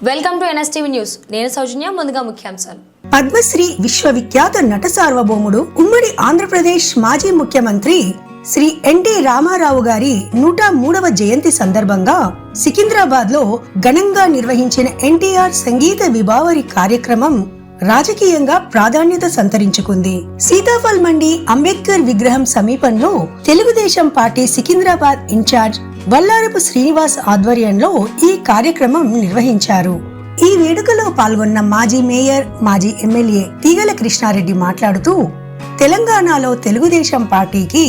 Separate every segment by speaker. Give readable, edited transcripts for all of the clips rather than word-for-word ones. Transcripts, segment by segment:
Speaker 1: Welcome to NSTV news. నేను సౌజన్య. ముందుగా ముఖ్యాంశాలు.
Speaker 2: పద్మశ్రీ విశ్వవిఖ్యాత నట సార్వభౌముడు ఉమ్మడి ఆంధ్రప్రదేశ్ మాజీ ముఖ్యమంత్రి శ్రీ ఎన్టీ రామారావు గారి 103వ జయంతి సందర్భంగా సికింద్రాబాద్ లో ఘనంగా నిర్వహించిన ఎన్టీఆర్ సంగీత విభావరి కార్యక్రమం రాజకీయంగా ప్రాధాన్యత సంతరించుకుంది. సీతాఫల్ మండి అంబేద్కర్ విగ్రహం సమీపంలో తెలుగుదేశం పార్టీ సికింద్రాబాద్ ఇన్ఛార్జ్ వల్లారపు శ్రీనివాస్ ఆధ్వర్యంలో ఈ కార్యక్రమం నిర్వహించారు. ఈ వేడుకలో పాల్గొన్న మాజీ మేయర్, మాజీ ఎమ్మెల్యే తీగల కృష్ణారెడ్డి మాట్లాడుతూ తెలంగాణలో తెలుగుదేశం పార్టీకి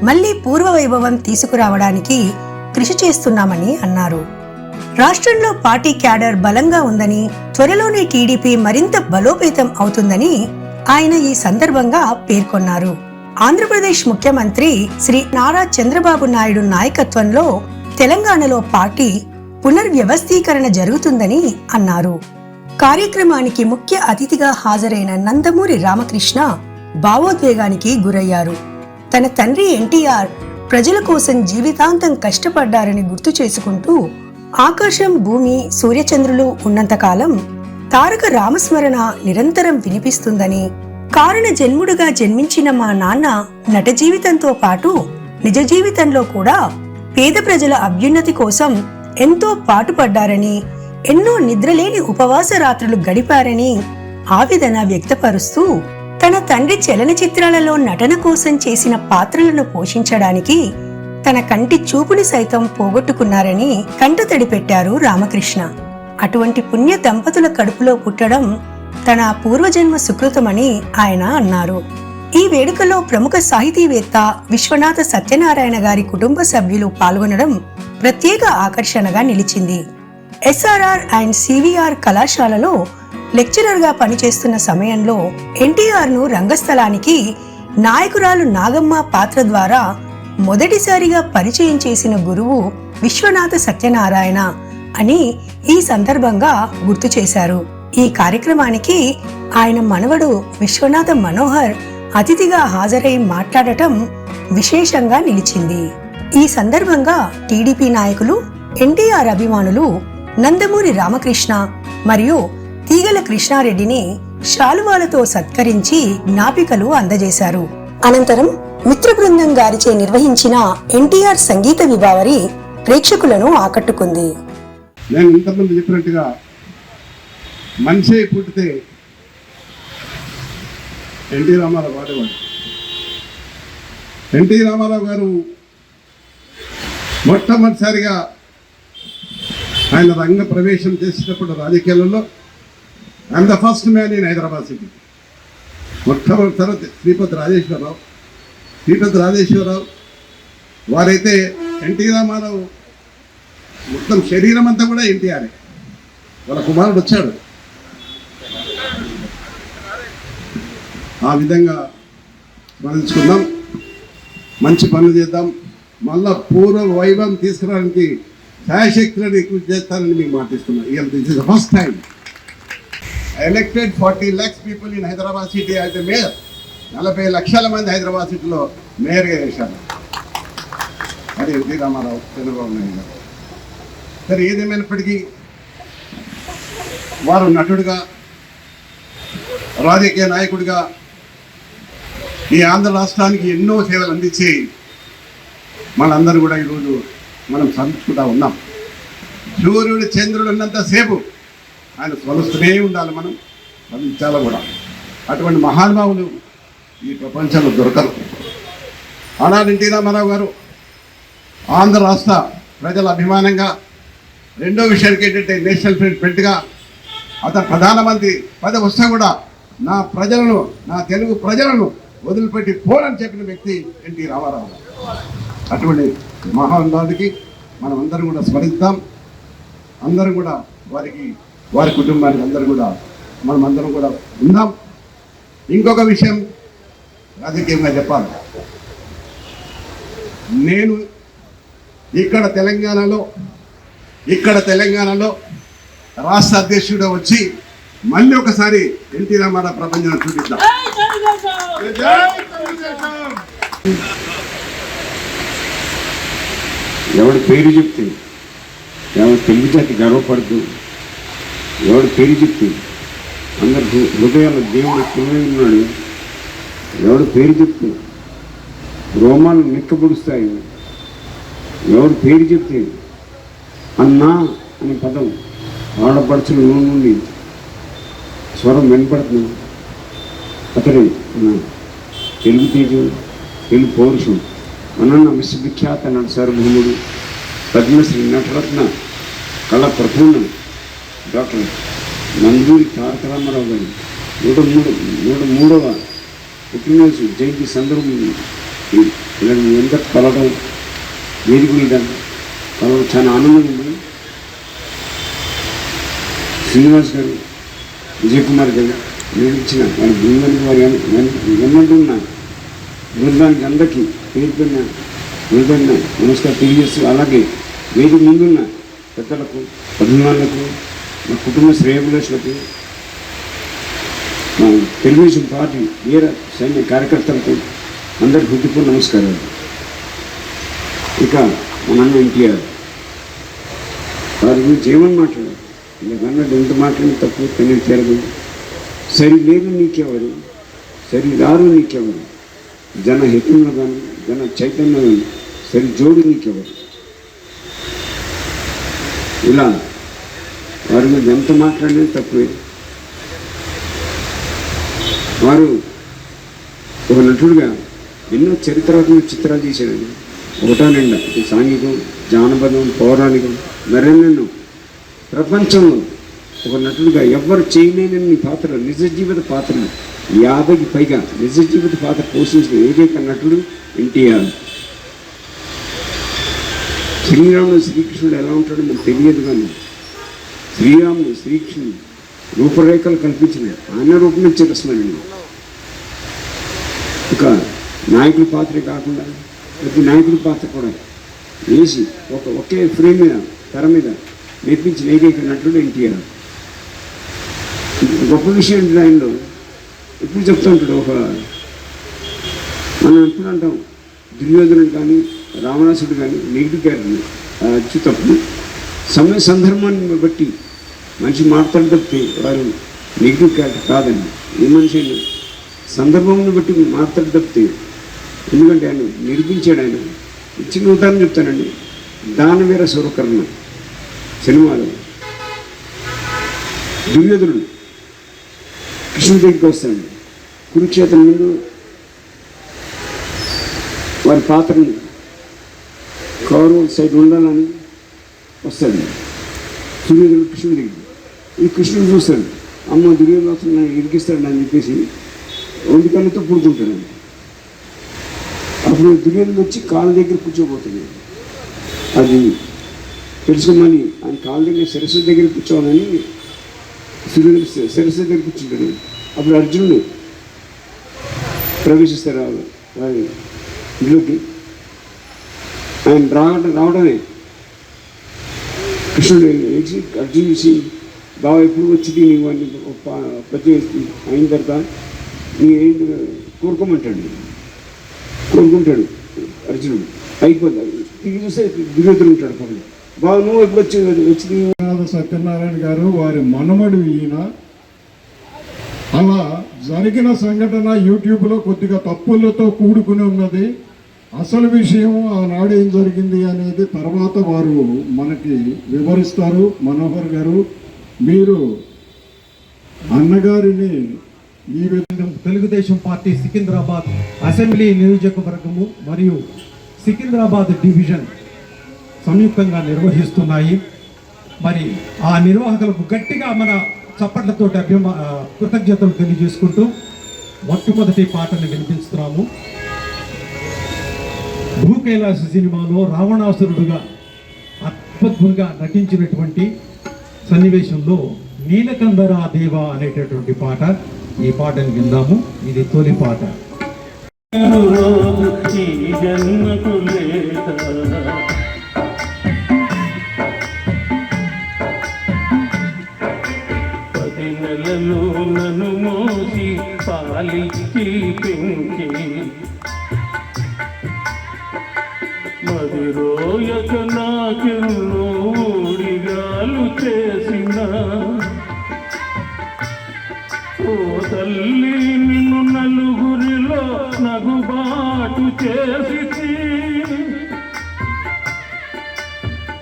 Speaker 2: మళ్లీ పూర్వ వైభవం తీసుకురావడానికి కృషి చేస్తున్నామని అన్నారు. రాష్ట్రంలో పార్టీ క్యాడర్ బలంగా ఉందని, త్వరలోనే టీడీపీ మరింత బలోపేతం అవుతుందని ఆయన ఈ సందర్భంగా పేర్కొన్నారు. ఆంధ్రప్రదేశ్ ముఖ్యమంత్రి శ్రీ నారా చంద్రబాబు నాయుడు నాయకత్వంలో తెలంగాణలో పార్టీ పునర్వ్యవస్థీకరణ జరుగుతుందని అన్నారు. కార్యక్రమానికి ముఖ్య అతిథిగా హాజరైన నందమూరి రామకృష్ణ భావోద్వేగానికి గురయ్యారు. తన తండ్రి ఎన్టీఆర్ ప్రజల కోసం జీవితాంతం కష్టపడ్డారని గుర్తు చేసుకుంటూ ఆకాశం, భూమి, సూర్యచంద్రులు ఉన్నంతకాలం తారక రామస్మరణ నిరంతరం వినిపిస్తుందని, కారణ జన్ముడుగా జన్మించిన మా నాన్న నట జీవితంతో పాటు నిజ జీవితంలో కూడా పేద ప్రజల అభ్యున్నతి కోసం ఎంతో పాటుపడ్డారని, ఎన్నో నిద్రలేని ఉపవాస రాత్రులు గడిపారని ఆవేదన వ్యక్తపరుస్తూ తన తండ్రి చలనచిత్రాలలో నటన కోసం చేసిన పాత్రలను పోషించడానికి తన కంటి చూపుని సైతం పోగొట్టుకున్నారని కంటతడి పెట్టారు రామకృష్ణ. అటువంటి పుణ్య దంపతుల కడుపులో పుట్టడం తన పూర్వజన్మ సుకృతమని ఆయన అన్నారు. ఈ వేడుకలో ప్రముఖ సాహితీవేత్త విశ్వనాథ సత్యనారాయణ గారి కుటుంబ సభ్యులు పాల్గొనడం ప్రత్యేక ఆకర్షణగా నిలిచింది. ఎస్ఆర్ఆర్ అండ్ సివిఆర్ కళాశాలలో లెక్చరర్ గా పనిచేస్తున్న సమయంలో ఎన్టీఆర్ ను రంగస్థలానికి నాయకురాలు నాగమ్మ పాత్ర ద్వారా మొదటిసారిగా పరిచయం చేసిన గురువు విశ్వనాథ సత్యనారాయణ అని ఈ సందర్భంగా గుర్తు చేశారు. ఈ కార్యక్రమానికి ఆయన మనవడు విశ్వనాథ మనోహర్ అతిథిగా హాజరై మాట్లాడటం విశేషంగా నిలిచింది. ఈ సందర్భంగా టీడీపీ నాయకులు, ఎన్టీఆర్ అభిమానులు నందమూరి రామకృష్ణ మరియు తీగల కృష్ణారెడ్డిని శాలువాలతో సత్కరించి జ్ఞాపికలు అందజేశారు. అనంతరం మిత్ర బృందం గారిచే నిర్వహించిన ఎన్టీఆర్ సంగీత విభావరి ప్రేక్షకులను ఆకట్టుకుంది.
Speaker 3: నేను ఇంతకుముందు చెప్పినట్టుగా మనిషి పుట్టితే ఎన్టీ రామారావు వాడేవాడు. ఎన్టీ రామారావు గారు మొట్టమొదటిసారిగా ఆయన రంగ ప్రవేశం చేసేటప్పుడు రాజకీయాలలో I'm the first man in Hyderabad city. మొట్టమొదటి తర్వాత శ్రీపతి రాజేశ్వరరావు వారైతే ఎన్టీ రామారావు మొత్తం శరీరం అంతా కూడా ఎన్టీఆర్. వాళ్ళ కుమారుడు వచ్చాడు. ఆ విధంగా స్మరించుకుందాం, మంచి పనులు చేద్దాం, మళ్ళా పూర్వ వైభవం తీసుకురావడానికి శాయశక్తులని కృషి చేస్తానని మీకు మాటిస్తున్నాను. ఇవాళ this is the first time I elected 40 lakhs people in Hyderabad city as the mayor. 40 లక్షల మంది హైదరాబాద్ సిటీలో మేయర్గా చేశారు. అది ఎన్టీ రామారావు, చంద్రబాబు నాయుడు గారు. సరే, ఏదేమైనప్పటికీ వారు నటుడిగా, రాజకీయ నాయకుడిగా ఈ ఆంధ్ర రాష్ట్రానికి ఎన్నో సేవలు అందించి మనందరూ కూడా ఈరోజు మనం సంతృప్తిగా ఉన్నాం. సూర్యుడు చంద్రుడు ఉన్నంతసేపు ఆయన స్మరిస్తూనే ఉండాలి, మనం స్మరించాలి కూడా. అటువంటి మహానుభావులు ఈ ప్రపంచంలో దొరకరు. ఆనాడు ఎన్టీ రామారావు గారు ఆంధ్ర రాష్ట్ర ప్రజల అభిమానంగా, రెండో విషయానికి ఏంటంటే నేషనల్ ప్రెసిడెంట్గా అతను ప్రధానమంత్రి పదవి వస్తే కూడా నా ప్రజలను, నా తెలుగు ప్రజలను వదిలిపెట్టి పోరని చెప్పిన వ్యక్తి ఎన్టీ రామారావు గారు. అటువంటి మహానుభావుడికి మనం అందరం కూడా స్మరిద్దాం. అందరం కూడా వారి కుటుంబానికి అందరూ కూడా మనం అందరం కూడా ఉందాం. ఇంకొక విషయం రాజకీయంగా చెప్పాలి. నేను ఇక్కడ తెలంగాణలో రాష్ట్ర అధ్యక్షుడు వచ్చి మళ్ళీ ఒకసారి ఎన్టీ రామారావు ప్రపంచాన్ని చూపిద్దాం. ఎవరి పేరు చెప్తే ఎవరి తెలుగు జాతి గర్వపడుతూ
Speaker 4: ఎవడు పేరు చెప్తే అందరు హృదయాల దేవుడు ఎక్కడనే ఉన్నాడు. ఎవడు పేరు చెప్తే రోమాలు నిక్కబొడుస్తాయి. ఎవడు పేరు చెప్తే అన్నా అనే పదం ఆడపడుచుల నుండి స్వరం వెనపడుతుంది. అతడే మన తెలుగు తేజం, తెలుగు పౌరుషం, మనన్న విశ్వవిఖ్యాత నట సార్వభౌముడు, పద్మశ్రీ నటరత్న కళా ప్రపూర్ణ డాక్టర్ నందమూరి తారక రామారావు గారి 103వ పుట్టినరోజు జయంతి సందర్భంగా ఇలా ఎంత కలవడం, వేదిక మీద కలవడం చాలా ఆనందంగా ఉంది. శ్రీనివాస్ గారు, విజయ్ కుమార్ గారు నిర్మించిన వారి బృందానికి వారి వెన్నంటున్న బృందానికి అందరికీ పేరుపైన హృదయమైన నమస్కారం తెలియజేస్తూ, అలాగే వేదిక ముందున్న పెద్దలకు, అభిమానులకు, మా కుటుంబ శ్రేయోభిలాషులకు, మా తెలుగుదేశం పార్టీ వీర సైన్య కార్యకర్తలకు అందరికీ హృదయపూర్వక నమస్కారాలు. ఇక మన అన్న ఎన్టీఆర్ వారి గురించి ఏమని మాట్లాడారు? అన్నట్టు ఎంత మాట్లాడిన తక్కువ తెలియదు తీరదు. సరి లేదు నీకెవరు, సరి రారు నీకెవరు, జన హితంలో కానీ జన చైతన్యంలో కానీ సరి జోడు నీకెవరు. ఇలా వారి మీద ఎంత మాట్లాడినా తక్కువే. వారు ఒక నటుడుగా ఎన్నో చరిత్రాత్మక చిత్రాలు తీశాడు. ఒకటా నిండా సాంఘికం, జానపదం, పౌరాణికం, మరెన్నెన్నో. ప్రపంచంలో ఒక నటుడుగా ఎవ్వరు చేయలేని పాత్రలు, నిజ జీవిత పాత్రలు 50కి పైగా నిజ జీవిత పాత్ర పోషించిన ఏకైక నటుడు ఎన్టీఆర్. శ్రీరాముడు శ్రీకృష్ణుడు ఎలా ఉంటాడో మనకు తెలియదు, కానీ శ్రీరాముడు శ్రీకృష్ణుడు రూపురేఖలు కల్పించిన ఆయన రూపొందించే రసమైనది. ఇక నాయకుల పాత్రే కాకుండా ప్రతి నాయకుడి పాత్ర కూడా వేసి ఒకే ఫ్రేమ్ మీద, తెర మీద నేర్పించిన ఏకైక నటుడు ఎన్టీఆర్. గొప్ప విషయం ఏంటి, ఆయనలో ఎప్పుడు చెప్తూ ఉంటాడు, మనం ఎప్పుడు అంటాం దుర్యోధనుడు కానీ రావణాసుడు కానీ నెగిటివ్ క్యారెక్టర్ అచ్చు తప్పు. సమయ సందర్భాన్ని బట్టి మనిషి మాట్లాడి తప్పితే వారు నెగిటివ్ క్యారెక్టర్ కాదండి. ఏ మనిషి అయినా సందర్భాన్ని బట్టి మాట్లాడి తప్పితే, ఎందుకంటే ఆయన నిర్మించాడు. ఆయన చిన్న ఉదాహరణ చెప్తానండి. దానవీర సూరకర్ణ సినిమాలో దుర్యోధనుడు కృష్ణుడి దగ్గరికి వస్తాడు. కురుక్షేత్రం ముందు వారి పాత్రను కౌరవ సైడ్ ఉండాలని వస్తాడు దుర్యోధనుడు కృష్ణుడి దగ్గర. ఈ కృష్ణుడు చూస్తాడు, అమ్మ దుర్యోధన వస్తుంది ఇరికిస్తాడు అని చెప్పేసి ఒంటి కళ్ళతో పుడుకుంటాడు. అప్పుడు దుర్యోధన వచ్చి కాళ్ళ దగ్గర కూర్చోబోతుంది. అది తెలుసుకోమని ఆయన కాళ్ళ దగ్గర సరస్వతి దగ్గర కూర్చోవాలని సరస్వతి దగ్గర కూర్చుంటాడు. అప్పుడు అర్జునుడు ప్రవేశిస్తారు వారి ఇంట్లోకి. ఆయన రావడమే కృష్ణుడు అర్జునుడు చూసి, బాగా ఎప్పుడు వచ్చింది నీవు అని పద్యం అయిన తర్వాత నీ ఏంటి కోరుకోమంటాడు. కోరుకుంటాడు అర్జునుడు. అయిపోతాడు. తిరిగి చూస్తే దుర్యోధనుడు ఉంటాడు పక్కన. బాగా నువ్వు ఎప్పుడు వచ్చింది
Speaker 5: సత్యనారాయణ గారు వారి మనమడు ఈయన. అలా జరిగిన సంఘటన యూట్యూబ్లో కొద్దిగా తప్పులతో కూడుకుని ఉన్నది. అసలు విషయం ఆనాడు ఏం జరిగింది అనేది తర్వాత వారు మనకి వివరిస్తారు. మనోహర్ గారు, మీరు అన్నగారిని ఈ విధంగా
Speaker 6: తెలుగుదేశం పార్టీ సికింద్రాబాద్ అసెంబ్లీ నియోజకవర్గము మరియు సికింద్రాబాద్ డివిజన్ సంయుక్తంగా నిర్వహిస్తున్నాయి. మరి ఆ నిర్వాహకులకు గట్టిగా మన చప్పట్లతో కృతజ్ఞతలు తెలియజేసుకుంటూ మొట్టమొదటి పాటను వినిపిస్తున్నాము. భూకైలాస సినిమాలో రావణాసురుడుగా అద్భుతంగా నటించినటువంటి సన్నివేశంలో నీలకందరా దేవా అనేటటువంటి పాట. ఈ పాటను విందాము. ఇది తొలి పాట.
Speaker 7: నన్ను మోసి పాలిచ్చి పెంచి మదిరోయక నాకెన్నో ఊడిగాలు చేసిన మాటు చేసి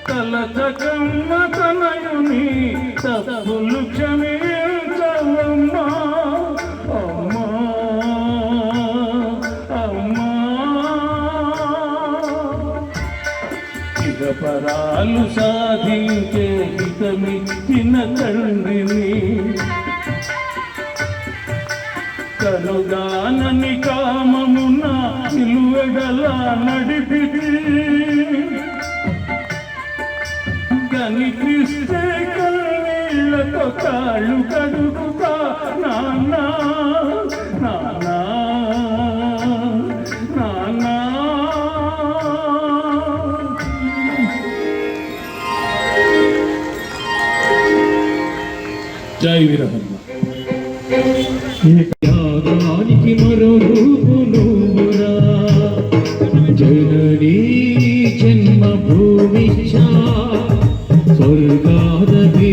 Speaker 7: తలచకమ్మ తనయుని తప్పులు క్షమించవమ్మా అమ్మా అమ్మా ఇహపరాలు సాధించే హితమిచ్చిన తండ్రిని కనుగానని కామమున నిలువెడలా నడిపిది కనిపిస్తే కన్నీళ్లతో కాళ్ళు కడుగుతా నాన్నా నాన్నా నాన్నా జై వీరహనుమ.
Speaker 6: యాదానికి మరో రూపు నువ్వురా జననీ జన్మభూమిచ్చా స్వర్గాదీ